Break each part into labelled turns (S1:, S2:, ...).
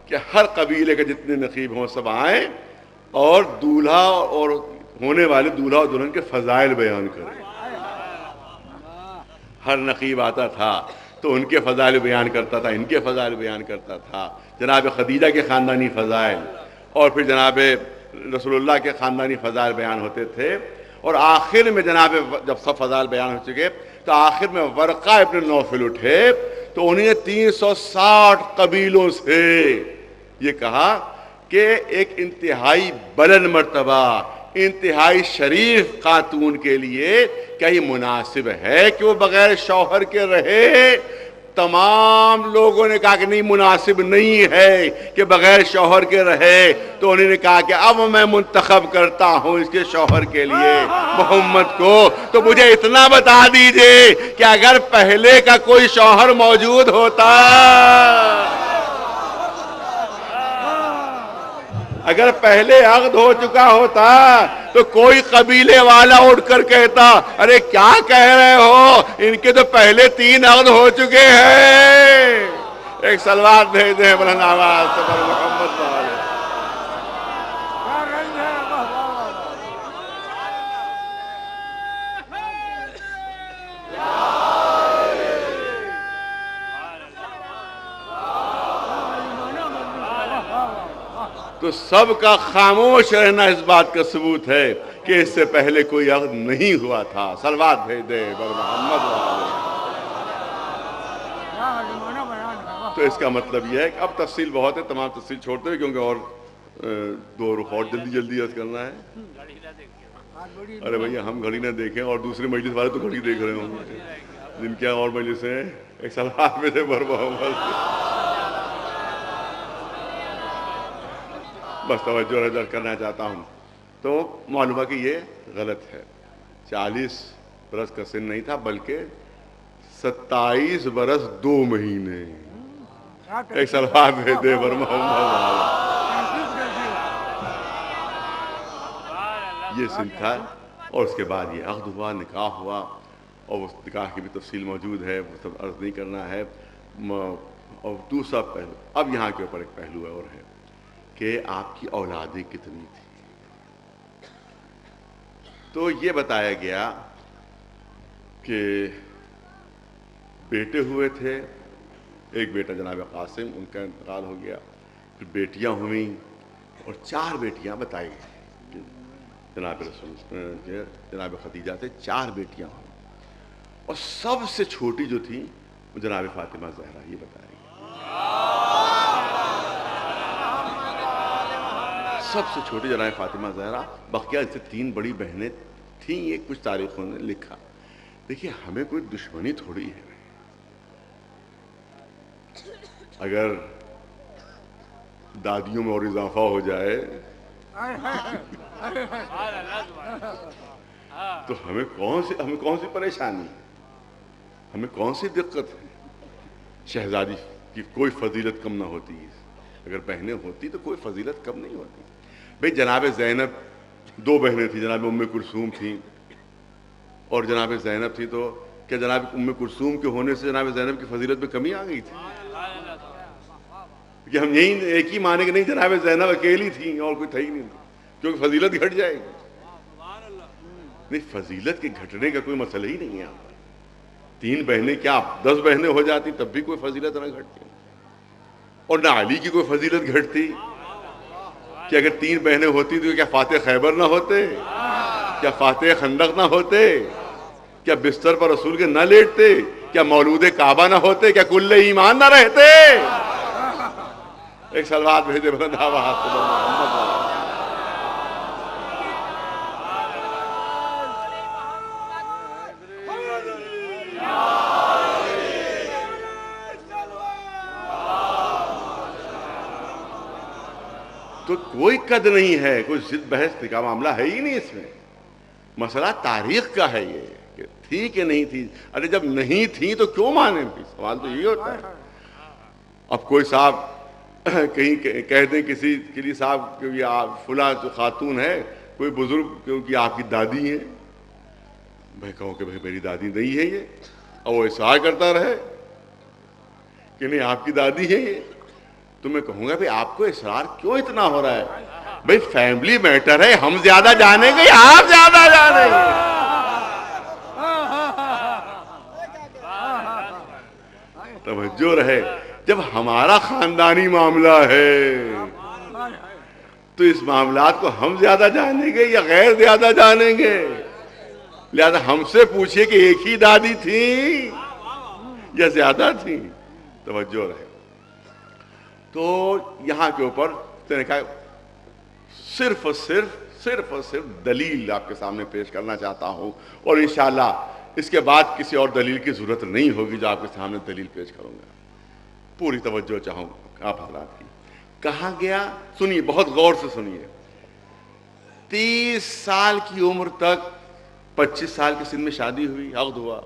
S1: کہ ہر قبیلے کے جتنے نقیب ہوں سب آئیں اور دولہا اور ہونے والے دولہا اور دلہن کے فضائل بیان کریں. ہر نقیب آتا تھا تو ان کے فضائل بیان کرتا تھا, ان کے فضائل بیان کرتا تھا, جناب خدیجہ کے خاندانی فضائل, اور پھر جناب رسول اللہ کے خاندانی فضائل بیان ہوتے تھے. اور آخر میں جناب جب سب فضائل بیان ہو چکے تو آخر میں ورقہ ابن نوفل اٹھے تو انہیں 360 قبیلوں سے یہ کہا کہ ایک انتہائی بلند مرتبہ, انتہائی شریف خاتون کے لیے کیا یہ مناسب ہے کہ وہ بغیر شوہر کے رہے؟ تمام لوگوں نے کہا کہ نہیں, مناسب نہیں ہے کہ بغیر شوہر کے رہے. تو انہوں نے کہا کہ اب میں منتخب کرتا ہوں اس کے شوہر کے لیے محمد کو. تو مجھے اتنا بتا دیجئے کہ اگر پہلے کا کوئی شوہر موجود ہوتا, اگر پہلے عقد ہو چکا ہوتا تو کوئی قبیلے والا اٹھ کر کہتا ارے کیا کہہ رہے ہو, ان کے تو پہلے 3 عقد ہو چکے ہیں. ایک صلوات بھیج دیں بلند آواز سے پر محمد صلی اللہ علیہ وسلم. تو سب کا خاموش رہنا اس بات کا ثبوت ہے کہ اس سے پہلے کوئی عقد نہیں ہوا تھا. صلوات بھیج دے بر محمد. تو اس کا مطلب یہ ہے کہ اب تفصیل بہت ہے, تمام تفصیل چھوڑتے ہوئے کیونکہ اور 2 رخ اور جلدی عرض کرنا ہے. ارے بھیا ہم گھڑی نہ دیکھیں اور دوسرے مجلس والے تو گھڑی دیکھ رہے ہوں گے جن کیا اور مجلس ہیں. ایک صلوات میں سے بر محمد. بس توجہ رجع کرنا چاہتا ہوں. تو معلوم ہے کہ یہ غلط ہے. 40 برس کا سن نہیں تھا بلکہ 27 برس 2 مہینے. ایک صلوات بھیج دے بر محمد. یہ سن تھا اور اس کے بعد یہ عقد ہوا, نکاح ہوا, اور اس نکاح کی بھی تفصیل موجود ہے, وہ سب عرض نہیں کرنا ہے. اور دوسرا پہلو, اب یہاں کے اوپر ایک پہلو اور ہے کہ آپ کی اولادیں کتنی تھیں. تو یہ بتایا گیا کہ بیٹے ہوئے تھے, ایک بیٹا جناب قاسم, ان کا انتقال ہو گیا. پھر بیٹیاں ہوئیں اور 4 بیٹیاں بتائی گئی. جناب رسول جناب خدیجہ سے 4 بیٹیاں ہوئیں, اور سب سے چھوٹی جو تھی وہ جناب فاطمہ زہرا. یہ بتایا گیا سب سے چھوٹی جناب فاطمہ زہرا. بقیہ سے 3 بڑی بہنیں تھیں. یہ کچھ تاریخوں نے لکھا. دیکھیے ہمیں کوئی دشمنی تھوڑی ہے. اگر دادیوں میں اور اضافہ ہو جائے تو ہمیں کون سی پریشانی, ہمیں کون سی دقت ہے. شہزادی کی کوئی فضیلت کم نہ ہوتی. اگر بہنیں ہوتی تو کوئی فضیلت کم نہیں ہوتی. بھئی جناب زینب 2 بہنیں تھیں, جناب ام کلثوم تھیں اور جناب زینب تھی. تو کیا جناب ام کلثوم کے ہونے سے جناب زینب کی فضیلت میں کمی آ گئی تھی؟ کہ ہم یہی ایک ہی مانے کہ نہیں جناب زینب اکیلی تھیں اور کوئی تھا ہی نہیں, کیونکہ فضیلت گھٹ جائے گی. نہیں, فضیلت کے گھٹنے کا کوئی مسئلہ ہی نہیں ہے. 3 بہنیں کیا 10 بہنیں ہو جاتی تب بھی کوئی فضیلت نہ گھٹتی, اور نہ علی کی کوئی فضیلت گھٹتی. کہ اگر 3 بہنیں ہوتی تو کیا فاتح خیبر نہ ہوتے, کیا فاتح خندق نہ ہوتے, کیا بستر پر رسول کے نہ لیٹتے, کیا مولود کعبہ نہ ہوتے, کیا کل ایمان نہ رہتے. ایک صلوات بھیجے بلند آواز سے محمد. تو کوئی قد نہیں ہے, کوئی ضد بحث کا معاملہ ہے ہی نہیں. اس میں مسئلہ تاریخ کا ہے یہ کہ تھی کہ نہیں تھی. ارے جب نہیں تھی تو کیوں مانے, سوال تو یہی ہوتا ہے. اب کوئی صاحب کہیں کہہ دیں کسی کے لیے صاحب کہ فلاں جو خاتون ہے کوئی بزرگ کیونکہ آپ کی دادی ہیں, میں کہوں کہ بھائی میری دادی نہیں ہے یہ, اور وہ اصرار کرتا رہے کہ نہیں آپ کی دادی ہے یہ, تو میں کہوں گا بھئی آپ کو اصرار کیوں اتنا ہو رہا ہے؟ بھئی فیملی میٹر ہے، ہم زیادہ جانیں گے یا آپ زیادہ جانیں گے؟ توجہ رہے، جب ہمارا خاندانی معاملہ ہے تو اس معاملات کو ہم زیادہ جانیں گے یا غیر زیادہ جانیں گے؟ لہذا ہم سے پوچھئے کہ ایک ہی دادی تھی یا زیادہ تھی؟ توجہ رہے۔ تو یہاں کے اوپر میں نے کہا صرف اور صرف دلیل آپ کے سامنے پیش کرنا چاہتا ہوں، اور انشاءاللہ اس کے بعد کسی اور دلیل کی ضرورت نہیں ہوگی جو آپ کے سامنے دلیل پیش کروں گا۔ پوری توجہ چاہوں آپ حضرات کی۔ کہا گیا، سنیے بہت غور سے سنیے، 30 سال کی عمر تک 25 سال کی سن میں شادی ہوئی، عقد ہوا،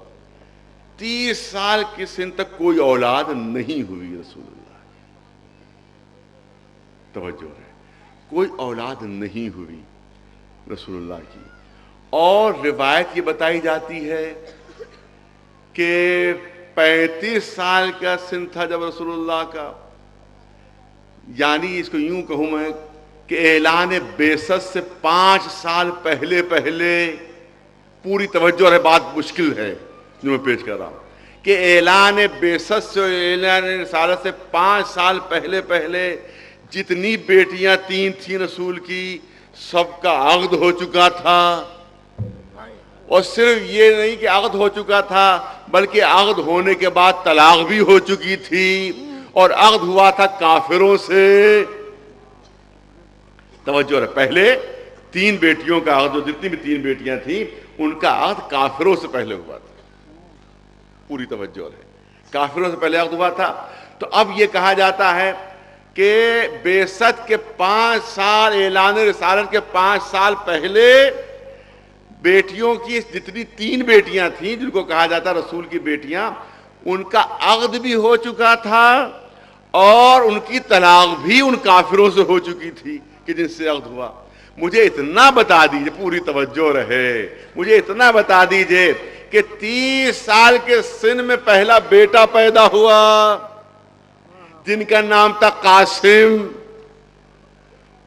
S1: 30 سال کی سن تک کوئی اولاد نہیں ہوئی رسول اللہ کی۔ توجہ ہے، کوئی اولاد نہیں ہوئی رسول اللہ کی۔ اور روایت یہ بتائی جاتی ہے کہ 35 سال کا سن تھا جب رسول اللہ کا، یعنی اس کو یوں کہوں میں کہ اعلان بعثت سے 5 سال پہلے پوری توجہ ہے، بات مشکل ہے جو میں پیش کر رہا ہوں، کہ اعلان بعثت سے اعلان رسالت سے 5 سال پہلے جتنی بیٹیاں 3 تھیں رسول کی، سب کا عقد ہو چکا تھا۔ اور صرف یہ نہیں کہ عقد ہو چکا تھا، بلکہ عقد ہونے کے بعد طلاق بھی ہو چکی تھی، اور عقد ہوا تھا کافروں سے۔ توجہ ہے، پہلے 3 بیٹیوں کا عقد، جو جتنی بھی 3 بیٹیاں تھیں ان کا عقد کافروں سے پہلے ہوا تھا۔ پوری توجہ ہے، کافروں سے پہلے عقد ہوا تھا۔ تو اب یہ کہا جاتا ہے کہ بعثت کے 5 سال، اعلان رسالت کے 5 سال پہلے بیٹیوں کی جتنی 3 بیٹیاں تھیں جن کو کہا جاتا رسول کی بیٹیاں، ان کا عقد بھی ہو چکا تھا اور ان کی طلاق بھی ان کافروں سے ہو چکی تھی کہ جن سے عقد ہوا۔ مجھے اتنا بتا دیجئے، پوری توجہ رہے، مجھے اتنا بتا دیجئے کہ 30 سال کے سن میں پہلا بیٹا پیدا ہوا جن کا نام تھا قاسم۔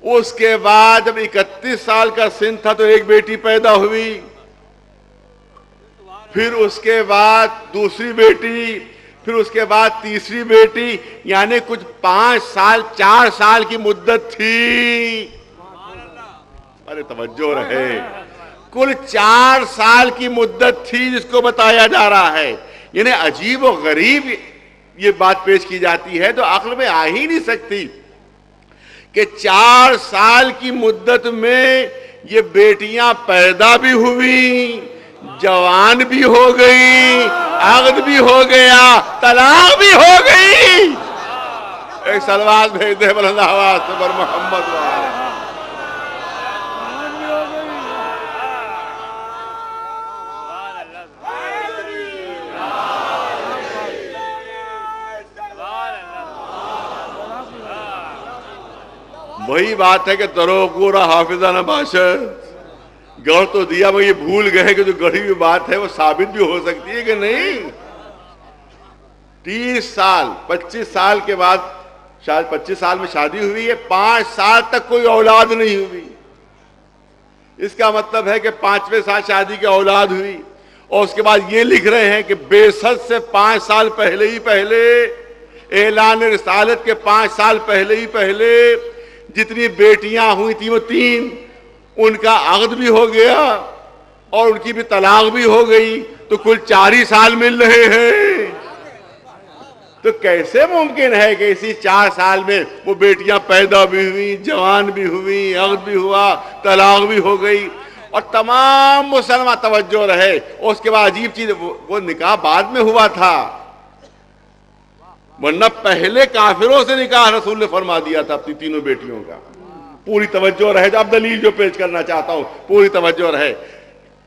S1: اس کے بعد جب 31 سال کا سن تھا تو ایک بیٹی پیدا ہوئی، پھر اس کے بعد دوسری بیٹی، پھر اس کے بعد تیسری بیٹی، یعنی کچھ 5 سال 4 سال کی مدت تھی۔ ارے توجہ رہے، کل 4 سال کی مدت تھی جس کو بتایا جا رہا ہے۔ یعنی عجیب و غریب یہ بات پیش کی جاتی ہے تو عقل میں آ ہی نہیں سکتی کہ 4 سال کی مدت میں یہ بیٹیاں پیدا بھی ہوئی، جوان بھی ہو گئی، عقد بھی ہو گیا، طلاق بھی ہو گئی۔ ایک سلوات بھیج دے بلند آواز سے بر محمد والے۔ وہی بات ہے کہ درو گورا حافظہ نہ باشد، گڑھ تو دیا وہ یہ بھول گئے کہ جو گڑھی ہوئی بات ہے وہ ثابت بھی ہو سکتی ہے کہ نہیں۔ 30 سال 25 سال کے بعد، شاید 25 سال میں شادی ہوئی ہے، 5 سال تک کوئی اولاد نہیں ہوئی۔ اس کا مطلب ہے کہ 5ویں سال شادی کی اولاد ہوئی، اور اس کے بعد یہ لکھ رہے ہیں کہ بعثت سے 5 سال پہلے اعلان رسالت کے 5 سال پہلے جتنی بیٹیاں ہوئی تھیں وہ 3، ان کا عقد بھی ہو گیا اور ان کی بھی طلاق بھی ہو گئی، تو کل 4 ہی سال مل رہے ہیں۔ تو کیسے ممکن ہے کہ اسی 4 سال میں وہ بیٹیاں پیدا بھی ہوئی، جوان بھی ہوئی، عقد بھی ہوا، طلاق بھی ہو گئی، اور تمام مسلمان توجہ رہے۔ اور اس کے بعد عجیب چیز، وہ نکاح بعد میں ہوا تھا، ورنہ پہلے کافروں سے نکاح رسول نے فرما دیا تھا اپنی 3 بیٹیوں کا۔ پوری توجہ رہے، اب دلیل جو پیش کرنا چاہتا ہوں پوری توجہ رہے۔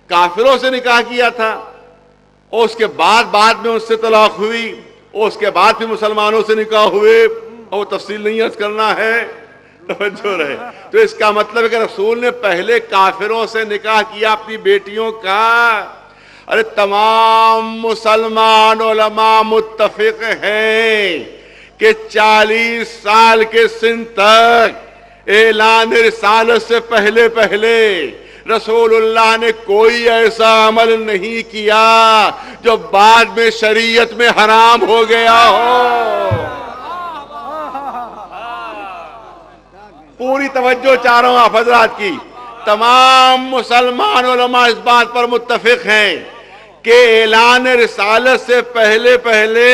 S1: کافروں سے نکاح کیا تھا، اور اس کے بعد میں اس سے طلاق ہوئی، اور اس کے بعد پھر مسلمانوں سے نکاح ہوئے، اور تفصیل نہیں عرض کرنا ہے، توجہ رہے۔ تو اس کا مطلب ہے کہ رسول نے پہلے کافروں سے نکاح کیا اپنی بیٹیوں کا۔ ارے تمام مسلمان علماء متفق ہیں کہ 40 سال کے سن تک اعلان رسالت سے پہلے پہلے رسول اللہ نے کوئی ایسا عمل نہیں کیا جو بعد میں شریعت میں حرام ہو گیا ہو. پوری توجہ چاروں آپ حضرات کی. تمام مسلمان علماء اس بات پر متفق ہیں کہ اعلان رسالت سے پہلے پہلے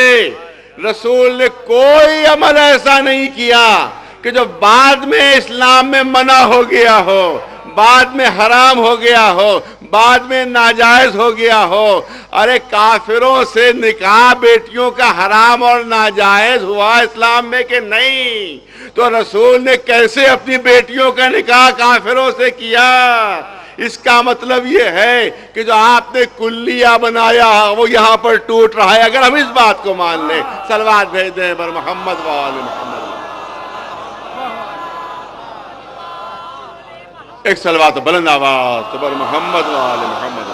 S1: رسول نے کوئی عمل ایسا نہیں کیا کہ جو بعد میں اسلام میں منع ہو گیا ہو، بعد میں حرام ہو گیا ہو، بعد میں ناجائز ہو گیا ہو. ارے کافروں سے نکاح بیٹیوں کا حرام اور ناجائز ہوا اسلام میں کہ نہیں؟ تو رسول نے کیسے اپنی بیٹیوں کا نکاح کافروں سے کیا؟ اس کا مطلب یہ ہے کہ جو آپ نے کلیہ بنایا وہ یہاں پر ٹوٹ رہا ہے. اگر ہم اس بات کو مان لیں، صلوات بھیج دیں پر محمد و آل محمد. ایک صلوات بلند آواز پر محمد و آل محمد.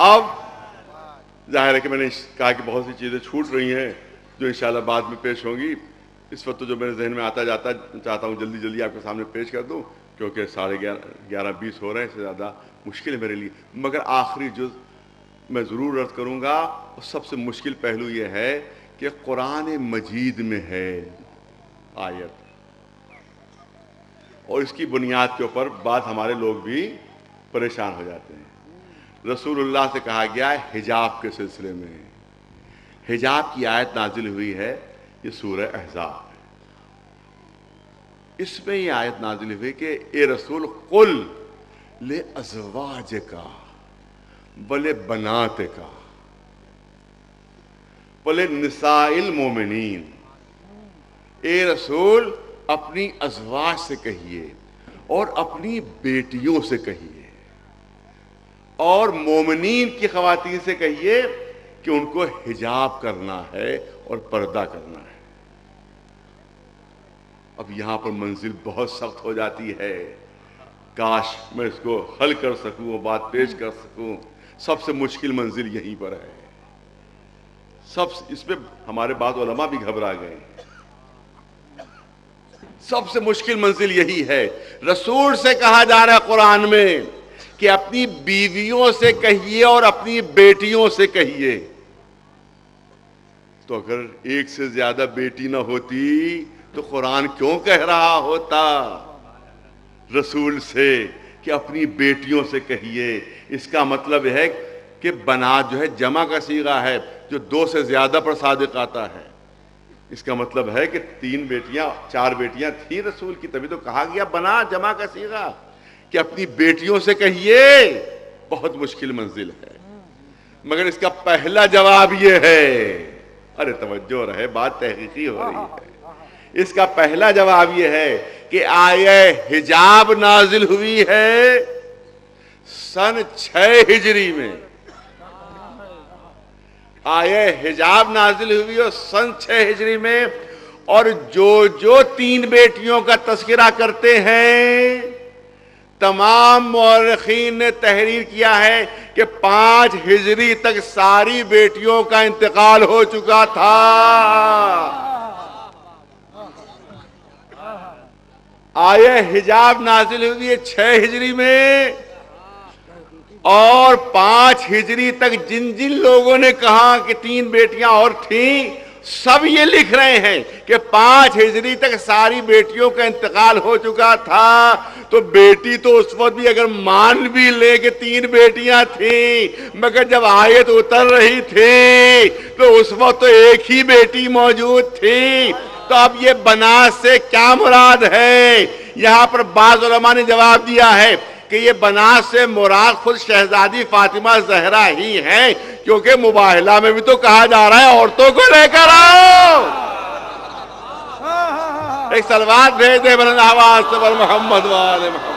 S1: اب ظاہر ہے کہ میں نے کہا کہ بہت سی چیزیں چھوٹ رہی ہیں جو انشاءاللہ بعد میں پیش ہوں گی. اس وقت تو جو میرے ذہن میں آتا جاتا چاہتا ہوں جلدی جلدی آپ کے سامنے پیش کر دوں، کیونکہ 11:30 ہو رہے ہیں، اس سے زیادہ مشکل ہے میرے لیے. مگر آخری جز میں ضرور عرض کروں گا. اور سب سے مشکل پہلو یہ ہے کہ قرآن مجید میں ہے آیت، اور اس کی بنیاد کے اوپر بعد ہمارے لوگ بھی پریشان ہو جاتے ہیں. رسول اللہ سے کہا گیا ہے حجاب کے سلسلے میں، حجاب کی آیت نازل ہوئی ہے، یہ سورہ احزاب ہے. اس میں یہ آیت نازل ہوئی کہ اے رسول قل لِأَزْوَاجِكَ وَلِبَنَاتِكَ وَلِلنِّسَاءِ الْمُؤْمِنِينَ. اے رسول اپنی ازواج سے کہیے اور اپنی بیٹیوں سے کہیے اور مومنین کی خواتین سے کہیے کہ ان کو حجاب کرنا ہے اور پردہ کرنا ہے. اب یہاں پر منزل بہت سخت ہو جاتی ہے. کاش میں اس کو حل کر سکوں اور بات پیش کر سکوں. سب سے مشکل منزل یہیں پر ہے. اس پہ ہمارے بعض علماء بھی گھبرا گئے. سب سے مشکل منزل یہی ہے. رسول سے کہا جا رہا ہے قرآن میں کہ اپنی بیویوں سے کہیے اور اپنی بیٹیوں سے کہیے. تو اگر ایک سے زیادہ بیٹی نہ ہوتی تو قرآن کیوں کہہ رہا ہوتا رسول سے کہ اپنی بیٹیوں سے کہیے؟ اس کا مطلب ہے کہ بنات جو ہے جمع کا صیغہ ہے جو 2 سے زیادہ پر صادق آتا ہے. اس کا مطلب ہے کہ 3 بیٹیاں 4 بیٹیاں تھیں رسول کی، تبھی تو کہا گیا بنا جمع کا صیغہ کہ اپنی بیٹیوں سے کہیے. بہت مشکل منزل ہے. مگر اس کا پہلا جواب یہ ہے، ارے توجہ رہے، بات تحقیقی ہو رہی ہے. اس کا پہلا جواب یہ ہے کہ آیہ حجاب نازل ہوئی ہے سن 6 ہجری میں. آیہ حجاب نازل ہوئی ہے سن 6 ہجری میں. اور جو 3 بیٹیوں کا تذکرہ کرتے ہیں تمام مورخین نے تحریر کیا ہے کہ 5 ہجری تک ساری بیٹیوں کا انتقال ہو چکا تھا. آیہ حجاب نازل ہوئی ہے 6 ہجری میں، اور 5 ہجری تک جن جن لوگوں نے کہا کہ 3 بیٹیاں اور تھیں سب یہ لکھ رہے ہیں کہ 5 ہجری تک ساری بیٹیوں کا انتقال ہو چکا تھا. تو بیٹی تو اس وقت بھی اگر مان بھی لے کہ 3 بیٹیاں تھیں، مگر جب آیت اتر رہی تھی تو اس وقت تو ایک ہی بیٹی موجود تھی. تو اب یہ بنات سے کیا مراد ہے؟ یہاں پر بعض علماء نے جواب دیا ہے کہ یہ بنات سے مراد خود شہزادی فاطمہ زہرا ہی ہیں، کیونکہ مباہلہ میں بھی تو کہا جا رہا ہے عورتوں کو لے کر آؤ. ایک صلوات بھیج دے بلند آواز سے پر محمد و آل محمد.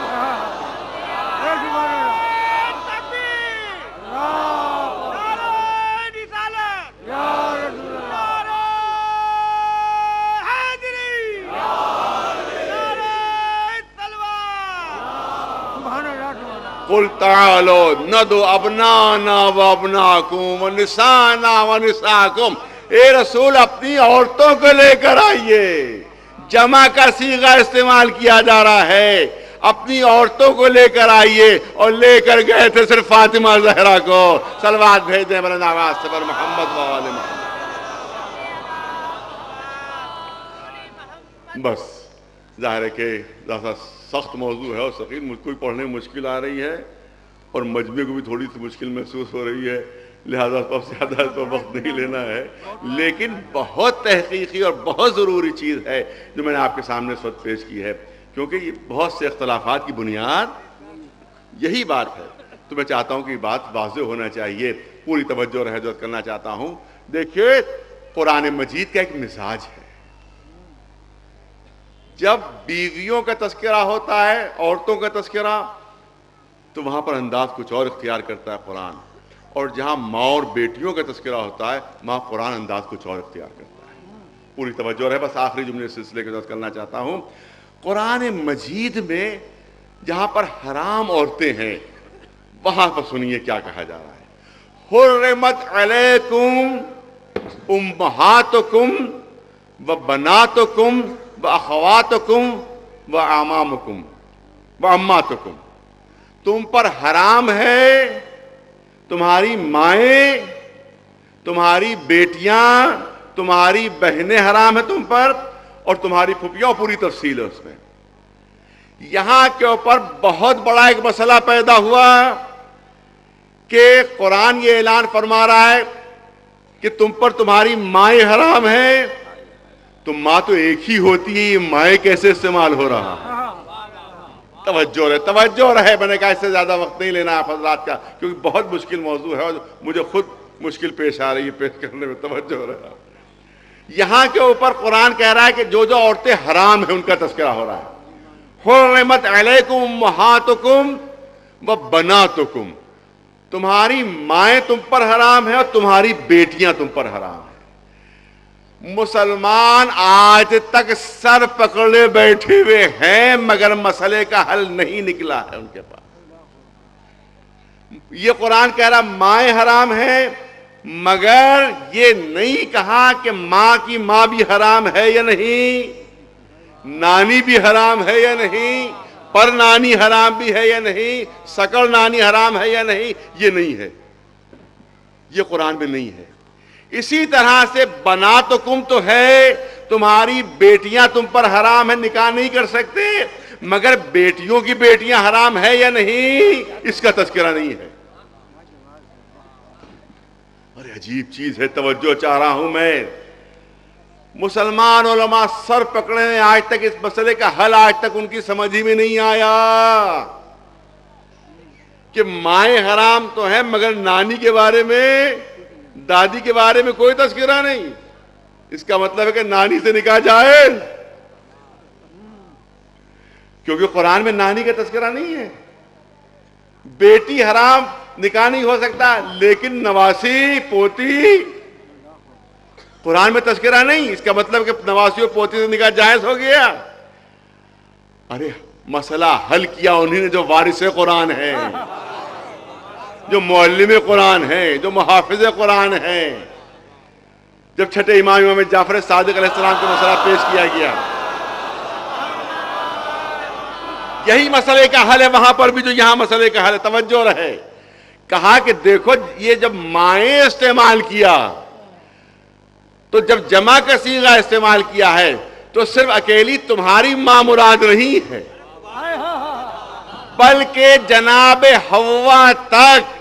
S1: قل تعالوا ندعو ابنانا وابناکم ونساءنا ونساءکم، اے رسول اپنی عورتوں کو لے کر آئیے، جمع کا صیغہ استعمال کیا جا رہا ہے، اپنی عورتوں کو لے کر آئیے، اور لے کر گئے تھے صرف فاطمہ زہرا کو، صلوات بھیج دیں بلند آواز سے پر محمد و آل محمد۔ بس ظاہر ہے کہ سخت موضوع ہے اور ثقیل، مجھ کو پڑھنے میں مشکل آ رہی ہے اور مجمع کو بھی تھوڑی سی مشکل محسوس ہو رہی ہے، لہذا اب زیادہ اس پر وقت نہیں لینا ہے، لیکن بہت تحقیقی اور بہت ضروری چیز ہے جو میں نے آپ کے سامنے اس وقت پیش کی ہے، کیونکہ یہ بہت سے اختلافات کی بنیاد یہی بات ہے۔ تو میں چاہتا ہوں کہ یہ بات واضح ہونا چاہیے، پوری توجہ اور حضرت کرنا چاہتا ہوں۔ دیکھیے قرآن مجید کا ایک مزاج ہے، جب بیویوں کا تذکرہ ہوتا ہے، عورتوں کا تذکرہ، تو وہاں پر انداز کچھ اور اختیار کرتا ہے قرآن، اور جہاں ماں اور بیٹیوں کا تذکرہ ہوتا ہے وہاں قرآن انداز کچھ اور اختیار کرتا ہے۔ پوری توجہ ہے، بس آخری جملے سلسلے کے ساتھ کرنا چاہتا ہوں۔ قرآن مجید میں جہاں پر حرام عورتیں ہیں وہاں پر سنیے کیا کہا جا رہا ہے۔ حرمت علیکم امہاتکم و بناتکم و اخواتکم و اعمامکم و عماتکم، تم پر حرام ہے تمہاری مائیں، تمہاری بیٹیاں، تمہاری بہنیں حرام ہیں تم پر، اور تمہاری پھپھیاں، پوری تفصیل ہے اس میں۔ یہاں کے اوپر بہت بڑا ایک مسئلہ پیدا ہوا کہ قرآن یہ اعلان فرما رہا ہے کہ تم پر تمہاری مائیں حرام ہیں، تو ماں تو ایک ہی ہوتی ہے، یہ مائیں کیسے استعمال ہو رہا ہے؟ توجہ رہے، میں نے کہا اس سے زیادہ وقت نہیں لینا آپ حضرات کا، کیونکہ بہت مشکل موضوع ہے اور مجھے خود مشکل پیش آ رہی ہے پیش کرنے میں۔ توجہ رہا، یہاں کے اوپر قرآن کہہ رہا ہے کہ جو جو عورتیں حرام ہیں ان کا تذکرہ ہو رہا ہے۔ حرمت علیکم امہاتکم و بناتکم، تمہاری مائیں تم پر حرام ہیں اور تمہاری بیٹیاں تم پر حرام ہیں۔ مسلمان آج تک سر پکڑے بیٹھے ہوئے ہیں مگر مسئلے کا حل نہیں نکلا ہے ان کے پاس۔ یہ قرآن کہہ رہا مائیں حرام ہیں، مگر یہ نہیں کہا کہ ماں کی ماں بھی حرام ہے یا نہیں، نانی بھی حرام ہے یا نہیں، پر نانی حرام بھی ہے یا نہیں، سکڑ نانی حرام ہے یا نہیں، یہ نہیں ہے، یہ قرآن میں نہیں ہے۔ اسی طرح سے بناتکم تو ہے، تمہاری بیٹیاں تم پر حرام ہیں، نکاح نہیں کر سکتے، مگر بیٹیوں کی بیٹیاں حرام ہے یا نہیں اس کا تذکرہ نہیں ہے۔ ارے عجیب چیز ہے، توجہ چاہ رہا ہوں میں۔ مسلمان علماء سر پکڑے ہیں، آج تک اس مسئلے کا حل آج تک ان کی سمجھ ہی میں نہیں آیا کہ مائیں حرام تو ہیں مگر نانی کے بارے میں، دادی کے بارے میں کوئی تذکرہ نہیں۔ اس کا مطلب ہے کہ نانی سے نکاح جائز، کیونکہ قرآن میں نانی کا تذکرہ نہیں ہے۔ بیٹی حرام، نکاح نہیں ہو سکتا، لیکن نواسی پوتی قرآن میں تذکرہ نہیں، اس کا مطلب کہ نواسی اور پوتی سے نکاح جائز ہو گیا۔ ارے مسئلہ حل کیا انہی نے جو وارث قرآن ہیں، جو معلم قرآن ہیں، جو محافظ قرآن ہیں۔ جب چھٹے امام جعفر صادق علیہ السلام کو مسئلہ پیش کیا گیا، یہی مسئلے کا حل ہے وہاں پر بھی جو یہاں مسئلے کا حل ہے۔ توجہ رہے، کہا کہ دیکھو یہ جب مائیں استعمال کیا تو جب جمع کا صیغہ استعمال کیا ہے تو صرف اکیلی تمہاری ماں مراد نہیں ہے، بلکہ جناب حوا تک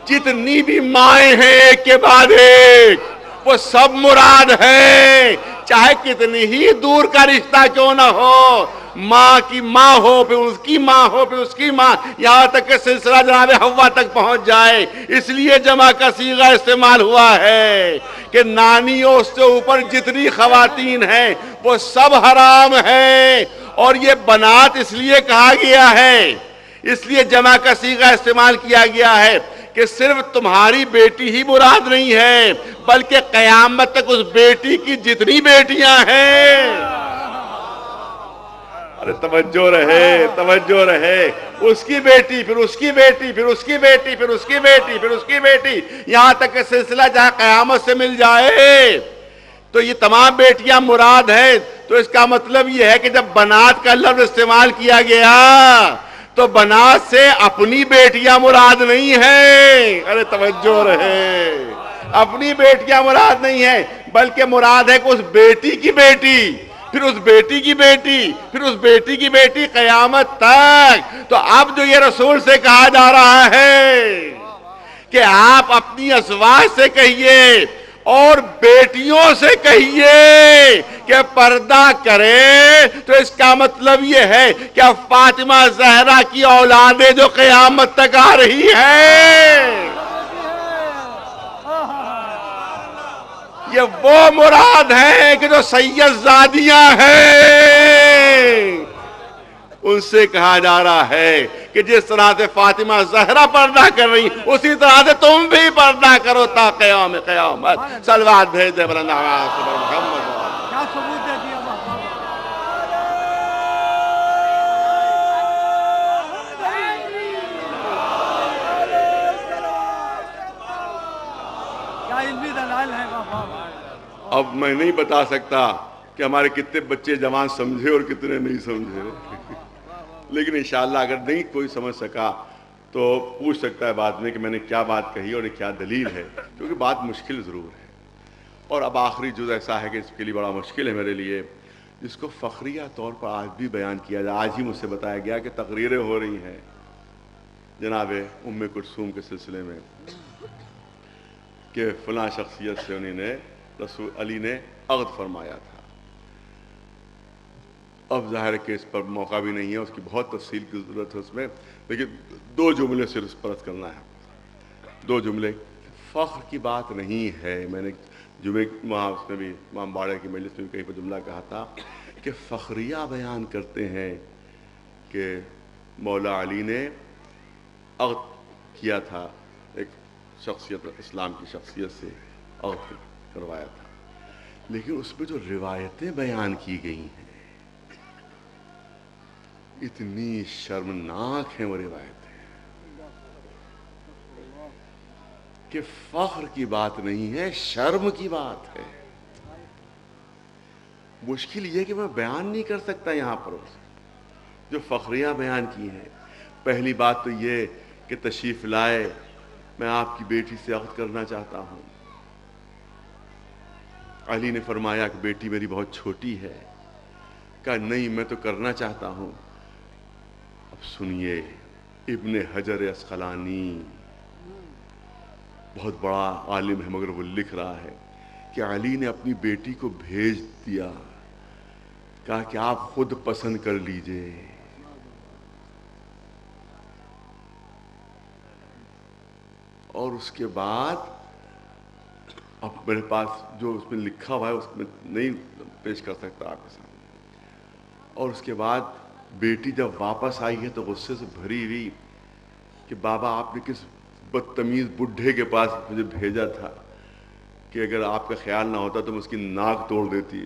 S1: جتنی بھی مائیں ہیں ایک کے بعد ایک وہ سب مراد ہیں، چاہے کتنی ہی دور کا رشتہ کیوں نہ ہو، ماں کی ماں ہو پھر اس کی ماں ہو پھر اس کی ماں، یہاں تک کہ سلسلہ جناب حوا تک پہنچ جائے۔ اس لیے جمع کا صیغہ استعمال ہوا ہے کہ نانیوں سے اوپر جتنی خواتین ہیں وہ سب حرام ہیں، اور یہ بنات اس لیے کہا گیا ہے، اس لیے جمع کا صیغہ استعمال کیا گیا ہے کہ صرف تمہاری بیٹی ہی مراد نہیں ہے بلکہ قیامت تک اس بیٹی کی جتنی بیٹیاں ہیں۔ ارے توجہ رہے، توجہ رہے، اس کی بیٹی، پھر اس کی بیٹی، پھر اس کی بیٹی، پھر اس کی بیٹی، پھر اس کی بیٹی، یہاں تک کہ سلسلہ جہاں قیامت سے مل جائے. تو یہ تمام بیٹیاں مراد ہے. تو اس کا مطلب یہ ہے کہ جب بنات کا لفظ استعمال کیا گیا تو بنات سے اپنی بیٹیاں مراد نہیں ہیں. ارے توجہ رہے، اپنی بیٹیاں مراد نہیں ہیں، بلکہ مراد ہے کہ اس بیٹی کی بیٹی، پھر اس بیٹی کی بیٹی، پھر اس بیٹی کی بیٹی، قیامت تک. تو اب جو یہ رسول سے کہا جا رہا ہے کہ آپ اپنی ازواج سے کہیے اور بیٹیوں سے کہیے کہ پردہ کرے، تو اس کا مطلب یہ ہے کہ اب فاطمہ زہرا کی اولادیں جو قیامت تک آ رہی ہیں، یہ وہ مراد ہیں کہ جو سید زادیاں ہیں. ان سے کہا جا رہا ہے کہ جس طرح سے فاطمہ زہرا پردہ کر رہی، اسی طرح سے تم بھی پردہ کرو تا قیام قیامت. صلوات بھیج دے بلند آواز سے محمد.
S2: کیا ثبوت دے دیا بابا. کیا علمی دلائل ہے بابا.
S1: اب میں نہیں بتا سکتا کہ ہمارے کتنے بچے جوان سمجھے اور کتنے نہیں سمجھے، لیکن انشاءاللہ اگر نہیں کوئی سمجھ سکا تو پوچھ سکتا ہے بعد میں کہ میں نے کیا بات کہی اور کیا دلیل ہے، کیونکہ بات مشکل ضرور ہے. اور اب آخری جز ایسا ہے کہ اس کے لیے بڑا مشکل ہے میرے لیے، جس کو فخریہ طور پر آج بھی بیان کیا جائے. آج ہی مجھ سے بتایا گیا کہ تقریریں ہو رہی ہیں جناب ام کلثوم کے سلسلے میں کہ فلاں شخصیت سے انہوں نے رسول علی نے عقد فرمایا تھا. اب ظاہر ہے کہ اس پر موقع بھی نہیں ہے، اس کی بہت تفصیل کی ضرورت ہے اس میں، لیکن دو جملے صرف پرت کرنا ہے. دو جملے. فخر کی بات نہیں ہے. میں نے جمعے وہاں اس میں بھی امام باڑے کی مجلس میں بھی کہیں پر جملہ کہا تھا کہ فخریہ بیان کرتے ہیں کہ مولا علی نے عقد کیا تھا ایک شخصیت، اسلام کی شخصیت سے عقد کروایا تھا، لیکن اس میں جو روایتیں بیان کی گئی ہیں اتنی شرمناک ہیں وہ روایتیں کہ فخر کی بات نہیں ہے، شرم کی بات ہے. مشکل یہ کہ میں بیان نہیں کر سکتا یہاں پر جو فخریہ بیان کی ہیں. پہلی بات تو یہ کہ تشریف لائے، میں آپ کی بیٹی سے عقد کرنا چاہتا ہوں. علی نے فرمایا کہ بیٹی میری بہت چھوٹی ہے. کہا نہیں میں تو کرنا چاہتا ہوں. اب سنیے، ابن حجر عسقلانی بہت بڑا عالم ہے مگر وہ لکھ رہا ہے کہ علی نے اپنی بیٹی کو بھیج دیا، کہا کہ آپ خود پسند کر لیجئے. اور اس کے بعد اب میرے پاس جو اس میں لکھا ہوا ہے اس میں نہیں پیش کر سکتا آپ کے سامنے. اور اس کے بعد بیٹی جب واپس آئی ہے تو غصے سے بھری ہوئی کہ بابا آپ نے کس بدتمیز بڈھے کے پاس مجھے بھیجا تھا کہ اگر آپ کا خیال نہ ہوتا تو میں اس کی ناک توڑ دیتی.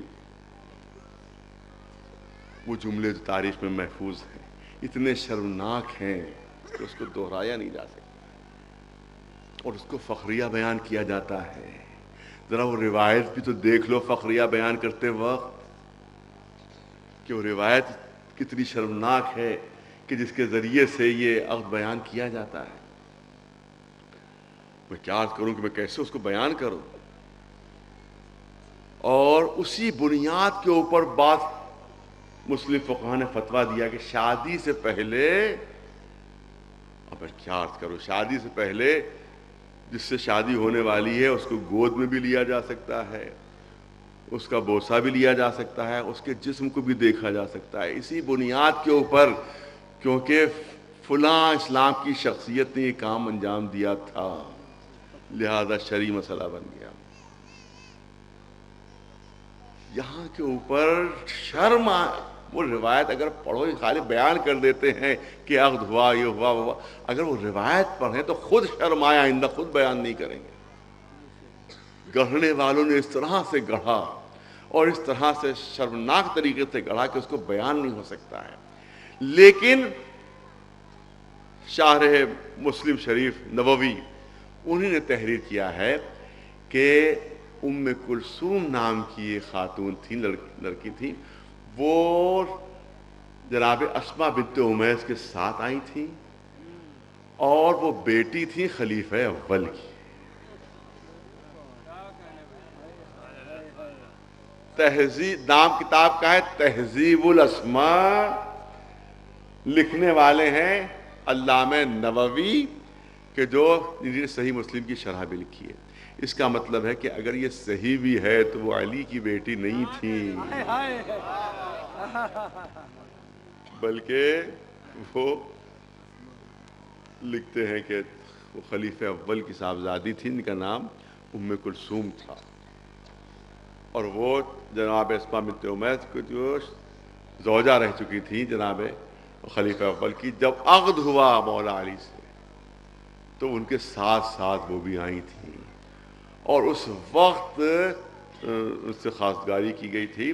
S1: وہ جملے جو تاریخ میں محفوظ ہیں اتنے شرمناک ہیں کہ اس کو دہرایا نہیں جا سکتا اور اس کو فخریہ بیان کیا جاتا ہے. ذرا وہ روایت بھی تو دیکھ لو فخریہ بیان کرتے وقت کہ وہ روایت کتنی شرمناک ہے کہ جس کے ذریعے سے یہ عقد بیان کیا جاتا ہے. میں کیا عرض کروں کہ میں کیسے اس کو بیان کروں. اور اسی بنیاد کے اوپر بعض مسلم فقہاء نے فتویٰ دیا کہ شادی سے پہلے، اب میں کیا عرض کروں، شادی سے پہلے جس سے شادی ہونے والی ہے اس کو گود میں بھی لیا جا سکتا ہے، اس کا بوسہ بھی لیا جا سکتا ہے، اس کے جسم کو بھی دیکھا جا سکتا ہے. اسی بنیاد کے اوپر کیونکہ فلاں اسلام کی شخصیت نے یہ کام انجام دیا تھا لہذا شرعی مسئلہ بن گیا. یہاں کے اوپر شرم، وہ روایت اگر پڑھو خالی بیان کر دیتے ہیں کہ عقد ہوا یہ ہوا ہوا، اگر وہ روایت پڑھیں تو خود شرم آیا آئندہ خود بیان نہیں کریں گے. گڑھنے والوں نے اس طرح سے گڑھا اور اس طرح سے شرمناک طریقے سے گڑھا کہ اس کو بیان نہیں ہو سکتا ہے. لیکن شارح مسلم شریف نووی انہی نے تحریر کیا ہے کہ ام کلثوم نام کی ایک خاتون تھی، لڑکی تھی، وہ جناب اسما بنت امیس کے ساتھ آئی تھی اور وہ بیٹی تھی خلیفہ اول کی. تہذیب نام کتاب کا ہے تہذیب الاسماء، لکھنے والے ہیں علامہ نووی کہ جو جنہوں نے صحیح مسلم کی شرح بھی لکھی ہے. اس کا مطلب ہے کہ اگر یہ صحیح بھی ہے تو وہ علی کی بیٹی نہیں تھی، بلکہ وہ لکھتے ہیں کہ وہ خلیفہ اول کی صاحبزادی تھی، ان کا نام ام کلثوم تھا. اور وہ جناب اسما بنت امیس کو جو زوجہ رہ چکی تھی جناب خلیفہ اول کی، جب عقد ہوا مولا علی سے تو ان کے ساتھ ساتھ وہ بھی آئی تھیں اور اس وقت اس سے خواستگاری کی گئی تھی.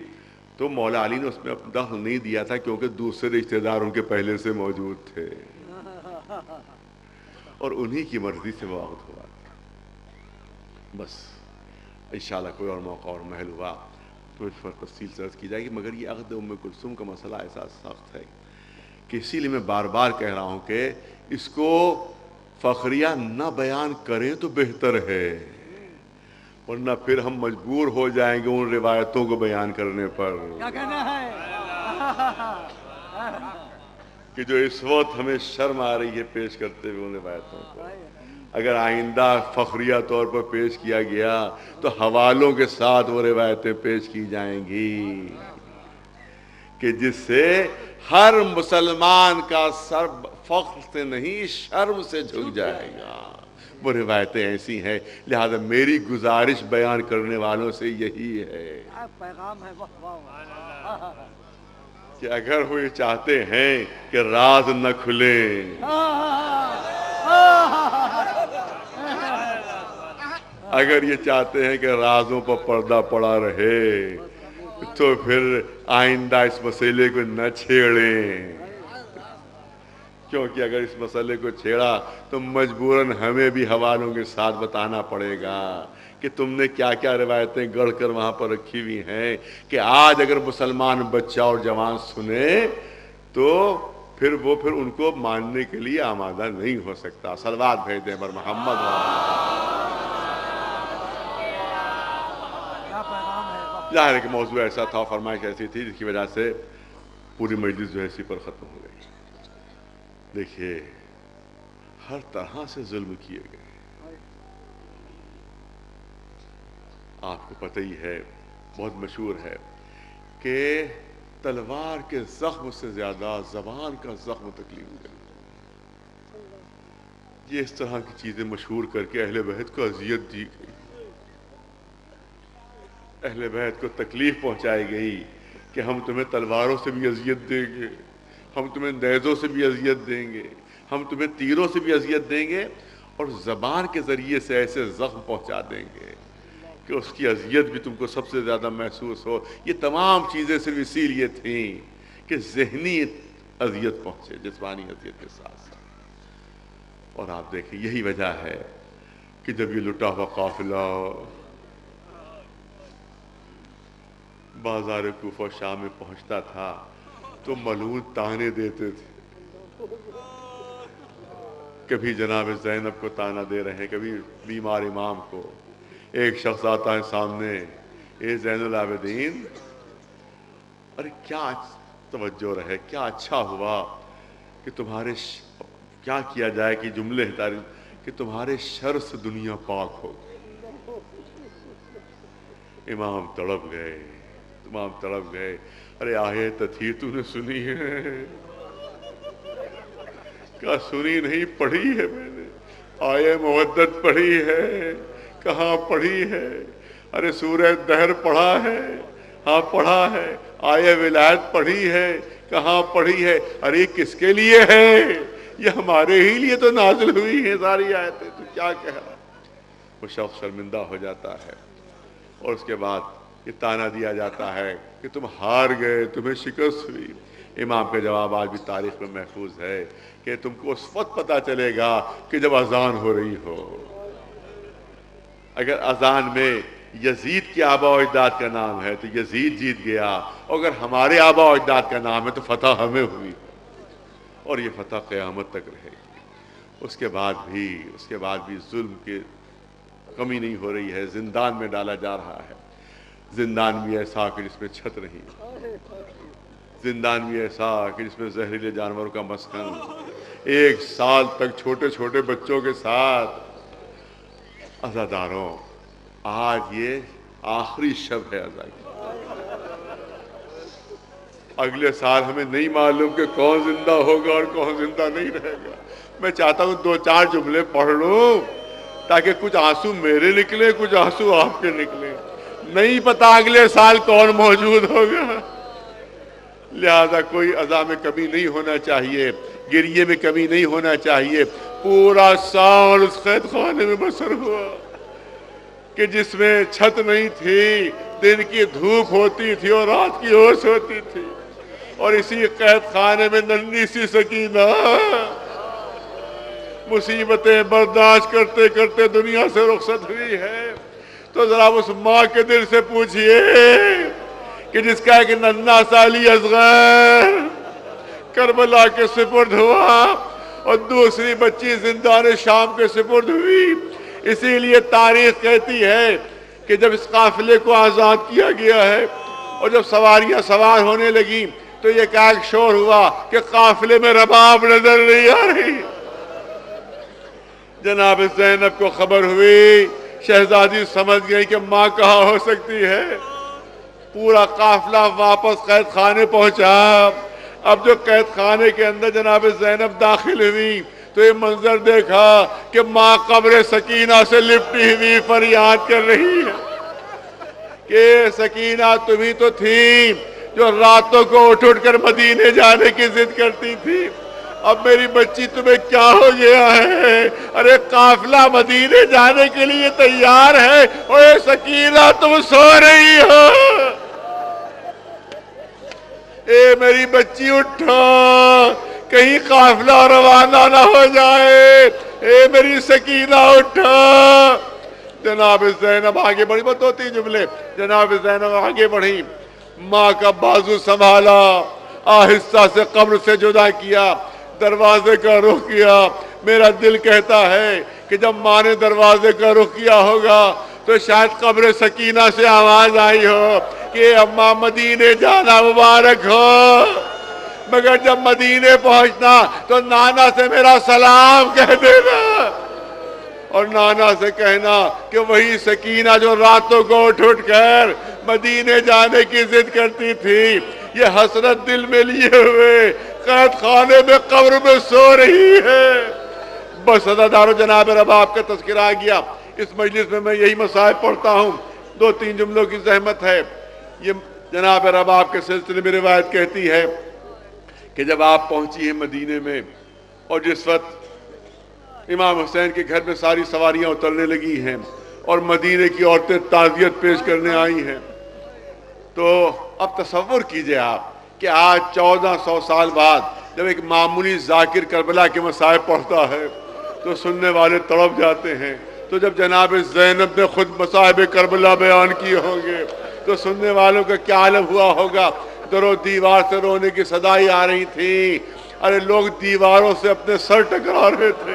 S1: تو مولا علی نے اس میں اپنا دخل نہیں دیا تھا کیونکہ دوسرے رشتہ دار ان کے پہلے سے موجود تھے اور انہی کی مرضی سے وہ عقد ہوا. بس انشاءاللہ کوئی اور موقع اور محل ہوا تو اس پر تفصیل سے عرض کی جائے گی. مگر یہ عقد ام کلثوم کا مسئلہ ایسا سخت ہے کہ اسی لیے میں بار بار کہہ رہا ہوں کہ اس کو فخریہ نہ بیان کریں تو بہتر ہے، ورنہ پھر ہم مجبور ہو جائیں گے ان روایتوں کو بیان کرنے پر
S2: کیا کہنا ہے
S1: کہ جو اس وقت ہمیں شرم آ رہی ہے پیش کرتے ہوئے ان روایتوں کو. اگر آئندہ فخریہ طور پر پیش کیا گیا تو حوالوں کے ساتھ وہ روایتیں پیش کی جائیں گی کہ جس سے ہر مسلمان کا سر فخر سے نہیں شرم سے جھک جائے گا. وہ روایتیں ایسی ہیں، لہذا میری گزارش بیان کرنے والوں سے یہی ہے
S2: پیغام ہے
S1: کہ اگر وہ یہ چاہتے ہیں کہ راز نہ کھلیں، اگر یہ چاہتے ہیں کہ رازوں پر پردہ پڑا رہے تو پھر آئندہ اس مسئلے کو نہ چھیڑیں، کیونکہ اگر اس مسئلے کو چھیڑا تو مجبوراً ہمیں بھی حوالوں کے ساتھ بتانا پڑے گا کہ تم نے کیا کیا روایتیں گڑھ کر وہاں پر رکھی ہوئی ہیں کہ آج اگر مسلمان بچہ اور جوان سنے تو پھر ان کو ماننے کے لیے آمادہ نہیں ہو سکتا. صلوات بھیج دیں بر محمد. ظاہر ہے کہ موضوع ایسا تھا، فرمائش ایسی تھی جس کی وجہ سے پوری مجلس جو ہے اسی پر ختم ہو گئی. دیکھیے ہر طرح سے ظلم کیے گئے. آپ کو پتہ ہی ہے، بہت مشہور ہے کہ تلوار کے زخم سے زیادہ زبان کا زخم تکلیف دے. یہ اس طرح کی چیزیں مشہور کر کے اہل بیت کو اذیت دی گئی، اہل بیت کو تکلیف پہنچائی گئی کہ ہم تمہیں تلواروں سے بھی اذیت دیں گے، ہم تمہیں نیزوں سے بھی اذیت دیں گے، ہم تمہیں تیروں سے بھی اذیت دیں گے اور زبان کے ذریعے سے ایسے زخم پہنچا دیں گے کہ اس کی اذیت بھی تم کو سب سے زیادہ محسوس ہو. یہ تمام چیزیں صرف اسی لیے تھیں کہ ذہنی اذیت پہنچے جسمانی اذیت کے ساتھ ساتھ. اور آپ دیکھیں یہی وجہ ہے کہ جب یہ لٹا ہوا قافلہ بازار کوفہ شام میں پہنچتا تھا تو ملعون تانے دیتے تھے. کبھی جناب زینب کو تانا دے رہے ہیں، کبھی بیمار امام کو. ایک شخص آتا ہے سامنے، اے زین العابدین، ارے کیا توجہ رہے، کیا اچھا ہوا کہ تمہارے کیا کیا جائے کہ جملے کہ تمہارے شر سے دنیا پاک ہو. امام تڑپ گئے. ارے آیت تھی تو نے سنی ہے؟ کیا سنی نہیں، پڑھی ہے میں نے. آیہ مودت پڑھی ہے، کہاں پڑھی ہے؟ ارے سورہ دہر پڑھا ہے، ہاں پڑھا ہے. آیہ ولایت پڑھی ہے، کہاں پڑھی ہے؟ ارے کس کے لیے ہے؟ یہ ہمارے ہی لیے تو نازل ہوئی ہیں ساری آیتیں. تو کیا کہہ رہا؟ وہ شخص شرمندہ ہو جاتا ہے اور اس کے بعد یہ تانا دیا جاتا ہے کہ تم ہار گئے، تمہیں شکست ہوئی۔ امام کا جواب آج بھی تاریخ میں محفوظ ہے کہ تم کو اس وقت پتہ چلے گا کہ جب اذان ہو رہی ہو۔ اگر اذان میں یزید کے آباء و اجداد کا نام ہے تو یزید جیت گیا، اور اگر ہمارے آباء و اجداد کا نام ہے تو فتح ہمیں ہوئی، اور یہ فتح قیامت تک رہے گی۔ اس کے بعد بھی ظلم کی کمی نہیں ہو رہی ہے، زندان میں ڈالا جا رہا ہے۔ زندان بھی ایسا کہ جس میں چھت نہیں، زندان بھی ایسا کہ جس میں زہریلے جانوروں کا مسکن، 1 سال تک چھوٹے چھوٹے بچوں کے ساتھ۔ عزاداروں، آج یہ آخری شب ہے عزا کی۔ اگلے سال ہمیں نہیں معلوم کہ کون زندہ ہوگا اور کون زندہ نہیں رہے گا۔ میں چاہتا ہوں 2-4 جملے پڑھ لوں تاکہ کچھ آنسو میرے نکلے، کچھ آنسو آپ کے نکلے۔ نہیں پتا اگلے سال کون موجود ہوگا، لہذا کوئی عزا میں کمی نہیں ہونا چاہیے، گریے میں کمی نہیں ہونا چاہیے۔ پورا سال اس قید خانے میں بسر ہوا کہ جس میں چھت نہیں تھی، دن کی دھوپ ہوتی تھی اور رات کی اوس ہوتی تھی، اور اسی قید خانے میں ننھی سی سکینہ مصیبتیں برداشت کرتے کرتے دنیا سے رخصت ہوئی ہے۔ تو ذرا اس ماں کے دل سے پوچھئے کہ جس کا ایک ننھا سالی اصغر کربلا کے سپرد ہوا اور دوسری بچی زندان شام کے سپرد ہوئی۔ اسی لیے تاریخ کہتی ہے کہ جب اس قافلے کو آزاد کیا گیا ہے اور جب سواریاں سوار ہونے لگیں تو یہ ایک شور ہوا کہ قافلے میں رباب نظر نہیں آ رہی۔ جناب زینب کو خبر ہوئی، شہزادی سمجھ گئی کہ ماں کہاں ہو سکتی ہے۔ پورا قافلہ واپس قید خانے پہنچا۔ اب جو قید خانے کے اندر جناب زینب داخل ہوئی تو یہ منظر دیکھا کہ ماں قبر سکینہ سے لپٹی ہوئی فریاد کر رہی ہے کہ سکینہ تمہیں تو تھی جو راتوں کو اٹھ کر مدینے جانے کی ضد کرتی تھی، اب میری بچی تمہیں کیا ہو گیا ہے؟ ارے قافلہ مدینے جانے کے لیے تیار ہے اور اے سکینہ تم سو رہی ہو۔ اے میری بچی اٹھو، کہیں قافلہ روانہ نہ ہو جائے، اے میری سکینہ اٹھو۔ جناب زینب آگے بڑھی، بس 2-3 جملے۔ جناب زینب آگے بڑھی، ماں کا بازو سنبھالا، آہستہ سے قبر سے جدا کیا، دروازے کا رخ کیا۔ میرا دل کہتا ہے کہ جب ماں نے دروازے کا رخ کیا ہوگا تو شاید قبر سکینہ سے آواز آئی ہو کہ اماں مدینے جانا مبارک ہو، مگر جب مدینے پہنچنا تو نانا سے میرا سلام کہہ دینا، اور نانا سے کہنا کہ وہی سکینہ جو راتوں کو اٹھ کر مدینے جانے کی ضد کرتی تھی، یہ حسرت دل میں لیے ہوئے قید خانے میں قبر میں سو رہی ہے۔ بس عزادارو، جناب رباب کا تذکرہ آ گیا۔ اس مجلس میں میں یہی مسائل پڑھتا ہوں، 2-3 جملوں کی زحمت ہے۔ یہ جناب رباب کے سلسلے میں روایت کہتی ہے کہ جب آپ پہنچی ہیں مدینے میں اور جس وقت امام حسین کے گھر میں ساری سواریاں اترنے لگی ہیں اور مدینے کی عورتیں تعزیت پیش کرنے آئی ہیں، تو اب تصور کیجئے آپ کہ آج 1400 سال بعد جب ایک معمولی ذاکر کربلا کے مسائل پڑھتا ہے تو سننے والے تڑپ جاتے ہیں۔ تو جب جناب زینب نے خود مصائب کربلا بیان کیے ہوں گے تو سننے والوں کا کیا عالم ہوا ہوگا۔ در و دیوار سے رونے کی صدائی آ رہی تھی، ارے لوگ دیواروں سے اپنے سر ٹکرا رہے تھے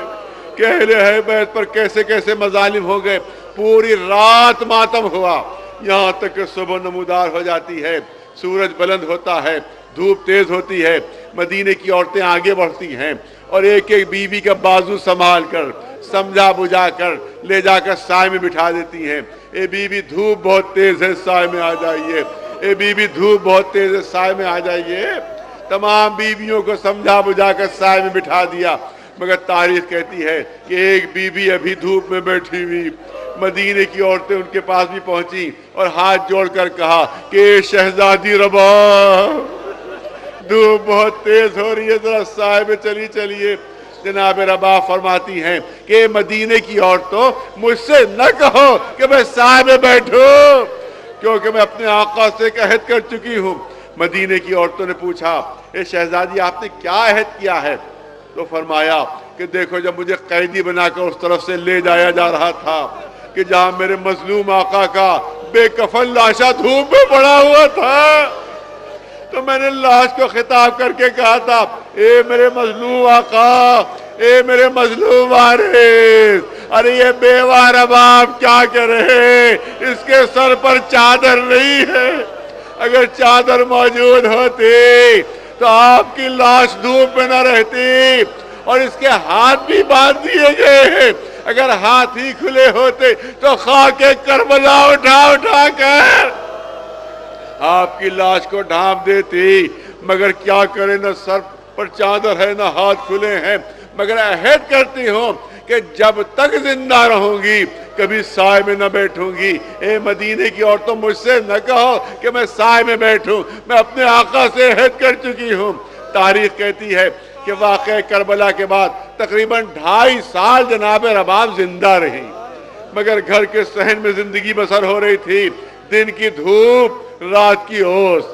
S1: کہ اہل بیت پر کیسے کیسے مظالم ہو گئے۔ پوری رات ماتم ہوا، یہاں تک کہ صبح نمودار ہو جاتی ہے، سورج بلند ہوتا ہے، دھوپ تیز ہوتی ہے، مدینے کی عورتیں آگے بڑھتی ہیں اور ایک ایک بیوی کا بازو سنبھال کر سمجھا بجھا کر لے جا کر سائے میں بٹھا دیتی ہیں۔ اے بیوی دھوپ بہت تیز ہے، سائے میں آ جائیے، اے بیوی دھوپ بہت تیز ہے، سائے میں آ جائیے۔ تمام بیویوں کو سمجھا بجھا کر سائے میں بٹھا دیا، مگر تاریخ کہتی ہے کہ ایک بیوی ابھی دھوپ میں بیٹھی ہوئی، مدینے کی عورتیں ان کے پاس بھی پہنچی اور ہاتھ جوڑ کر کہا کہ شہزادی رباب، دھوپ بہت تیز ہو رہی ہے، ذرا سائے میں چلی چلیے۔ جناب رباب فرماتی ہیں کہ مدینے کی عورتوں، مجھ سے نہ کہو کہ میں سائے میں بیٹھوں، کیونکہ میں اپنے آقا سے ایک عہد کر چکی ہوں۔ مدینے کی عورتوں نے پوچھا اے شہزادی آپ نے کیا عہد کیا ہے؟ تو فرمایا کہ دیکھو جب مجھے قیدی بنا کر اس طرف سے لے جایا جا رہا تھا کہ جہاں میرے مظلوم آقا کا بے کفن لاشا دھوپ میں پڑا ہوا تھا، تو میں نے لاش کو خطاب کر کے کہا تھا اے میرے مظلوم آقا، اے میرے مظلوم وارث، ارے یہ بیوہ رباب کیا کرے، اس کے سر پر چادر نہیں ہے، اگر چادر موجود ہوتی تو آپ کی لاش دھوپ میں نہ رہتی، اور اس کے ہاتھ بھی باندھ دیے گئے ہیں، اگر ہاتھ ہی کھلے ہوتے تو خاک کربلا اٹھا اٹھا کر آپ کی لاش کو ڈھانپ دیتی، مگر کیا کرے، نہ سر پر چادر ہے نہ ہاتھ کھلے ہیں، مگر عہد کرتی ہوں کہ جب تک زندہ رہوں گی کبھی سائے میں نہ بیٹھوں گی۔ اے مدینے کی عورتوں مجھ سے نہ کہو کہ میں سائے میں بیٹھوں، میں اپنے آقا سے عہد کر چکی ہوں۔ تاریخ کہتی ہے کہ واقعہ کربلا کے بعد تقریباً 2.5 سال جناب رباب زندہ رہی، مگر گھر کے صحن میں زندگی بسر ہو رہی تھی، دن کی دھوپ رات کی اوس۔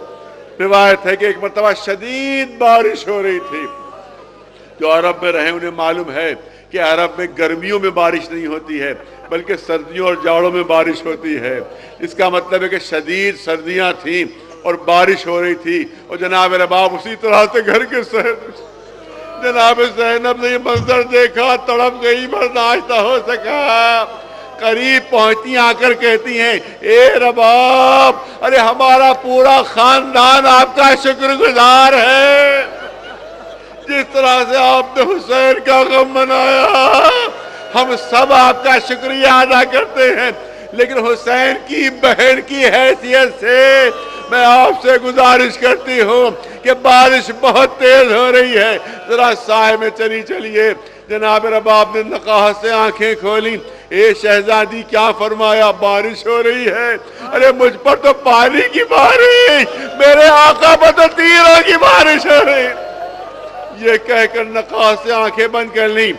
S1: روایت ہے کہ ایک مرتبہ شدید بارش ہو رہی تھی۔ جو عرب میں رہے انہیں معلوم ہے کہ عرب میں گرمیوں میں بارش نہیں ہوتی ہے بلکہ سردیوں اور جاڑوں میں بارش ہوتی ہے۔ اس کا مطلب ہے کہ شدید سردیاں تھیں اور بارش ہو رہی تھی، اور جناب رباب اسی طرح سے گھر کے صحن، جناب زینب نے یہ منظر دیکھا، تڑپ گئی، برداشت نہ ہو سکا، قریب پہنچتی آ کر کہتی ہیں اے رباب، ارے ہمارا پورا خاندان آپ کا شکر گزار ہے، جس طرح سے آپ نے حسین کا غم منایا ہم سب آپ کا شکریہ ادا کرتے ہیں، لیکن حسین کی بہن کی حیثیت سے میں آپ سے گزارش کرتی ہوں کہ بارش بہت تیز ہو رہی ہے، ذرا سائے میں چلی چلیے۔ جناب رباب نے نقاہت سے آنکھیں کھولی، اے شہزادی کیا فرمایا؟ بارش ہو رہی ہے؟ ارے مجھ پر تو پانی کی بارش، میرے آقا پر تو تیروں کی بارش ہو رہی۔ یہ کہہ کر نقاہت سے آنکھیں بند کر لی۔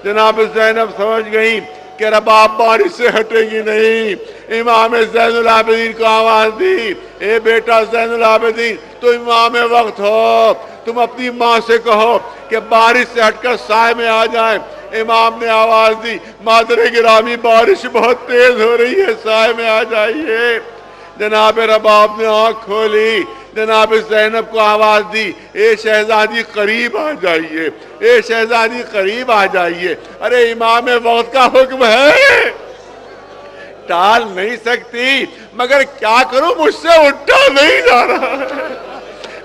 S1: جناب زینب سمجھ گئی کہ رباب بارش سے ہٹے گی نہیں۔ امام زین العابدین کو آواز دی، اے بیٹا زین العابدین تو امام وقت ہو، تم اپنی ماں سے کہو کہ بارش سے ہٹ کر سائے میں آ جائیں۔ امام نے آواز دی، مادر گرامی بارش بہت تیز ہو رہی ہے، سائے میں آ جائیے۔ جناب رباب نے آنکھ کھولی، جناب زینب کو آواز دی، اے شہزادی قریب آ جائیے، اے شہزادی قریب آ جائیے۔ ارے امام وقت کا حکم ہے، ٹال نہیں سکتی، مگر کیا کروں، مجھ سے اٹھا نہیں جا رہا ہے،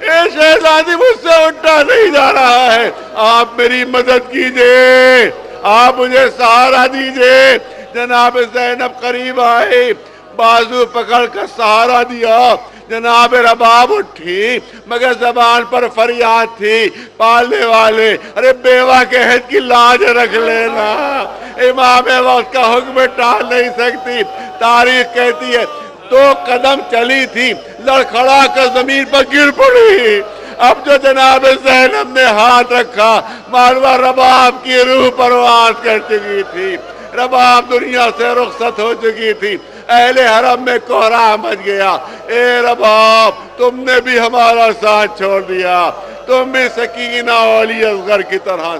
S1: اے شہزادی مجھ سے اٹھا نہیں جا رہا ہے، آپ میری مدد کیجئے، آپ مجھے سہارا دیجئے۔ جناب زینب قریب آئے، بازو پکڑ کر سہارا دیا۔ جناب رباب اٹھی، مگر زبان پر فریاد تھی، پالنے والے، ارے بیوہ کے عہد کی لاج رکھ لینا، امام وقت کا حکم ٹال نہیں سکتی۔ تاریخ کہتی ہے 2 قدم چلی تھی، لڑکھڑا کر زمین پر گر پڑی۔ اب جو جناب زینب نے ہاتھ رکھا، معلوم رباب کی روح پرواز کر چکی تھی، رباب دنیا سے رخصت ہو چکی تھی، اہل حرم میں کوہراہ مچ گیا۔ اے رباب تم نے بھی ہمارا ساتھ چھوڑ دیا، تم بھی سکینہ اولی اصغر کی طرح